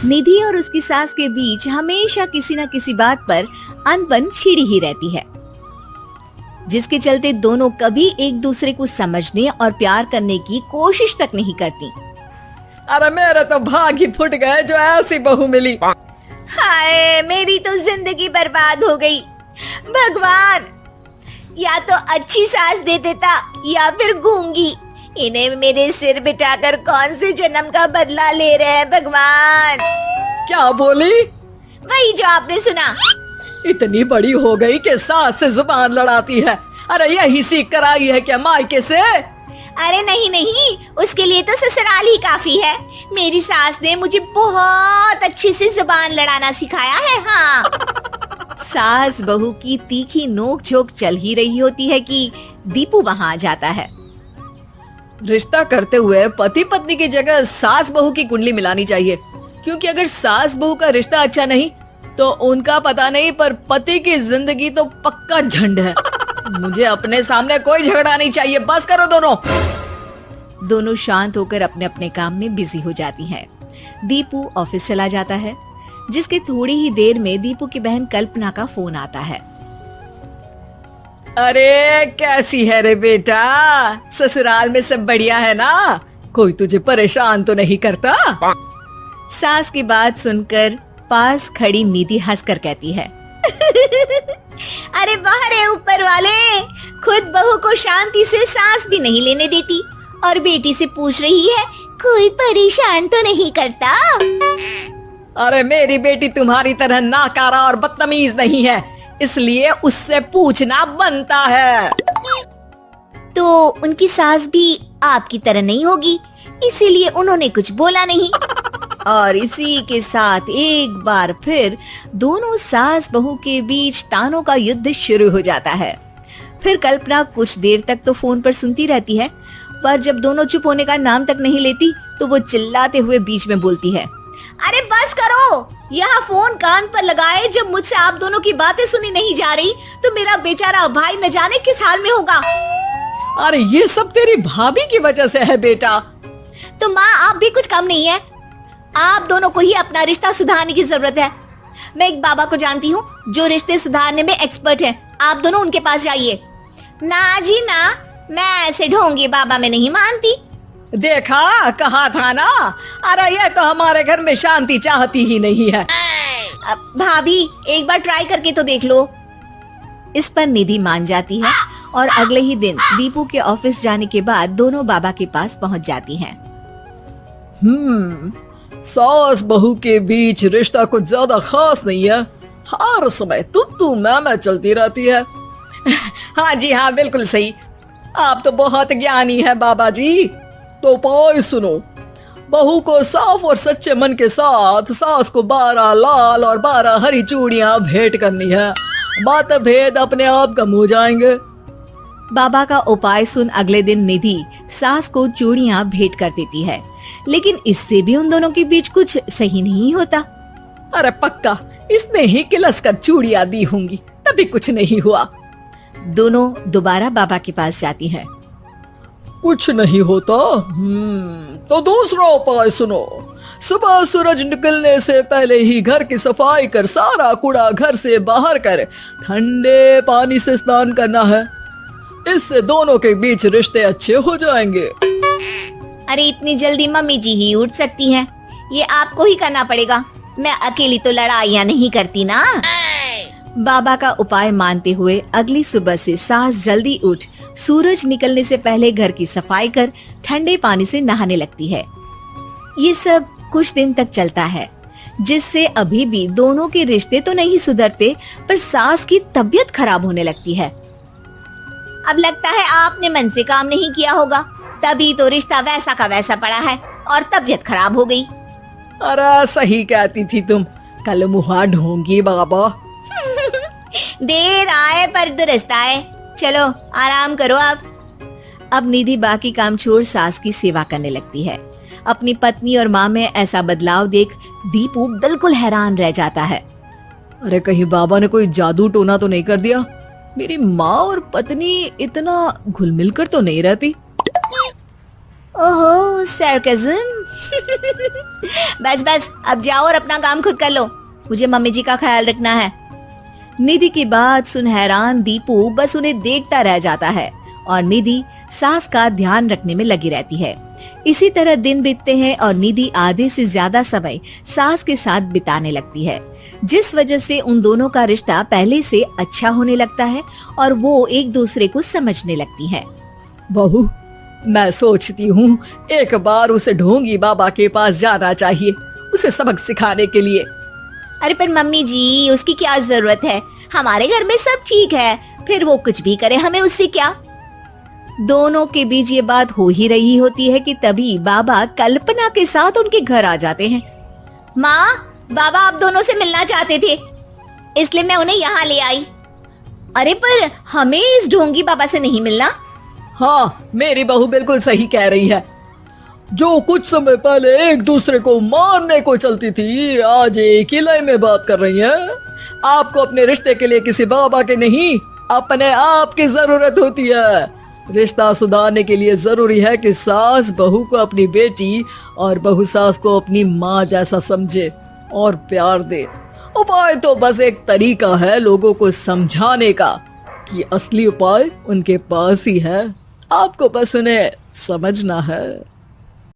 निधि और उसकी सास के बीच हमेशा किसी न किसी बात पर अनबन छिड़ी ही रहती है, जिसके चलते दोनों कभी एक दूसरे को समझने और प्यार करने की कोशिश तक नहीं करती। अरे मेरे तो भाग ही फुट गए जो ऐसी बहू मिली। हाय, मेरी तो जिंदगी बर्बाद हो गई। भगवान, या तो अच्छी सास दे देता या फिर गूंगी। इन्हें मेरे सिर बिठाकर कौन से जन्म का बदला ले रहे हैं भगवान। क्या बोली? वही जो आपने सुना। इतनी बड़ी हो गई कि सास से जुबान लड़ाती है। अरे यही सीख कर आई है क्या मायके से? अरे नहीं नहीं, उसके लिए तो ससुराल ही काफी है। मेरी सास ने मुझे बहुत अच्छे से जुबान लड़ाना सिखाया है। हाँ। सास बहू की तीखी नोक झोंक चल ही रही होती है कि दीपू वहाँ आ जाता है। रिश्ता करते हुए पति पत्नी की जगह सास बहू की कुंडली मिलानी चाहिए, क्योंकि अगर सास बहू का रिश्ता अच्छा नहीं तो उनका पता नहीं, पर पति की जिंदगी तो पक्का झंड है। मुझे अपने सामने कोई झगड़ा नहीं चाहिए, बस करो दोनों। दोनों शांत होकर अपने अपने काम में बिजी हो जाती हैं। दीपू ऑफिस चला जाता है, जिसके थोड़ी ही देर में दीपू की बहन कल्पना का फोन आता है। अरे कैसी है रे बेटा? ससुराल में सब बढ़िया है ना? कोई तुझे परेशान तो नहीं करता? सास की बात सुनकर पास खड़ी निधि हंसकर कहती है अरे वाह रे ऊपर वाले, खुद बहू को शांति से सांस भी नहीं लेने देती और बेटी से पूछ रही है कोई परेशान तो नहीं करता। अरे मेरी बेटी तुम्हारी तरह नाकारा और बदतमीज नहीं है, इसलिए उससे पूछना बनता है। तो उनकी सास भी आपकी तरह नहीं होगी, इसीलिए उन्होंने कुछ बोला नहीं। और इसी के साथ एक बार फिर दोनों सास बहू के बीच तानों का युद्ध शुरू हो जाता है। फिर कल्पना कुछ देर तक तो फोन पर सुनती रहती है, पर जब दोनों चुप होने का नाम तक नहीं लेती तो वो चिल्लाते हुए बीच में बोलती है, अरे बस करो, यहाँ फोन कान पर लगाए जब मुझसे आप दोनों की बातें सुनी नहीं जा रही तो मेरा बेचारा भाई न जाने किस हाल में होगा। अरे ये सब तेरी भाभी की वजह से है बेटा। तो माँ आप भी कुछ कम नहीं है, आप दोनों को ही अपना रिश्ता सुधारने की जरूरत है। मैं एक बाबा को जानती हूँ जो रिश्ते सुधारने में एक्सपर्ट हैं, आप दोनों उनके पास जाइए। ना जी ना, मैं ऐसे ढोंगी बाबा में नहीं मानती। देखा, कहा था ना। अरे ये तो हमारे घर में शांति चाहती ही नहीं है। भाभी एक बार ट्राई करके तो देख लो। इस पर निधि मान जाती है और अगले ही दिन दीपू के ऑफिस जाने के बाद दोनों बाबा के पास पहुंच जाती हैं। सास बहू के बीच रिश्ता कुछ ज्यादा खास नहीं है, हर समय तू मैं चलती रहती है। हाँ जी हाँ, बिल्कुल सही, आप तो बहुत ज्ञानी है बाबा जी। तो उपाय सुनो, बहू को साफ और सच्चे मन के साथ सास को 12 लाल और 12 हरी चूड़ियां भेंट करनी है, मतभेद अपने आप कम हो जाएंगे। बाबा का उपाय सुन अगले दिन निधि सास को चूड़ियां भेंट कर देती है, लेकिन इससे भी उन दोनों के बीच कुछ सही नहीं होता। अरे पक्का इसने ही किलस कर चूड़ियां दी होंगी, तभी कुछ नहीं हुआ। दोनों दोबारा बाबा के पास जाती हैं। कुछ नहीं होता। तो दूसरा उपाय सुनो, सुबह सूरज निकलने से पहले ही घर की सफाई कर सारा कूड़ा घर से बाहर कर ठंडे पानी से स्नान करना है, इससे दोनों के बीच रिश्ते अच्छे हो जाएंगे। अरे इतनी जल्दी मम्मी जी ही उठ सकती हैं, ये आपको ही करना पड़ेगा, मैं अकेली तो लड़ाइयाँ नहीं करती ना। बाबा का उपाय मानते हुए अगली सुबह से सास जल्दी उठ सूरज निकलने से पहले घर की सफाई कर ठंडे पानी से नहाने लगती है। ये सब कुछ दिन तक चलता है, जिससे अभी भी दोनों के रिश्ते तो नहीं सुधरते, पर सास की तबीयत खराब होने लगती है। अब लगता है आपने मन से काम नहीं किया होगा, तभी तो रिश्ता वैसा का वैसा पड़ा है और तबीयत खराब हो गई। अरे सही कहती थी तुम, कल मुहा ढोंगी बाबा। देर आए पर दुरुस्त आए, चलो आराम करो आप। अब निधि बाकी काम छोड़ सास की सेवा करने लगती है। अपनी पत्नी और माँ में ऐसा बदलाव देख दीपू बिल्कुल हैरान रह जाता है। अरे कहीं बाबा ने कोई जादू टोना तो नहीं कर दिया? मेरी माँ और पत्नी इतना घुल मिल कर तो नहीं रहती। ओहो सरकज़म। बस बस अब जाओ और अपना काम खुद कर लो, मुझे मम्मी जी का ख्याल रखना है। निधि की बात सुन हैरान दीपू बस उन्हें देखता रह जाता है और निधि सास का ध्यान रखने में लगी रहती है। इसी तरह दिन बीतते हैं और निधि आधे से ज्यादा समय सास के साथ बिताने लगती है, जिस वजह से उन दोनों का रिश्ता पहले से अच्छा होने लगता है और वो एक दूसरे को समझने लगती है। बहू, मैं सोचती हूँ एक बार उसे ढोंगी बाबा के पास जाना चाहिए, उसे सबक सिखाने के लिए। अरे पर मम्मी जी, उसकी क्या जरूरत है, हमारे घर में सब ठीक है, फिर वो कुछ भी करे हमें उससे क्या। दोनों के बीच ये बात हो ही रही होती है कि तभी बाबा कल्पना के साथ उनके घर आ जाते हैं। माँ, बाबा आप दोनों से मिलना चाहते थे, इसलिए मैं उन्हें यहाँ ले आई। अरे पर हमें इस ढोंगी बाबा से नहीं मिलना। हाँ, मेरी बहू बिल्कुल सही कह रही है। जो कुछ समय पहले एक दूसरे को मारने को चलती थी, आज एक ही लय में बात कर रही है। आपको अपने रिश्ते के लिए किसी बाबा के नहीं, अपने आप की जरूरत होती है। रिश्ता सुधारने के लिए जरूरी है कि सास बहू को अपनी बेटी और बहू सास को अपनी माँ जैसा समझे और प्यार दे। उपाय तो बस एक तरीका है लोगों को समझाने का कि असली उपाय उनके पास ही है, आपको बस उन्हें समझना है।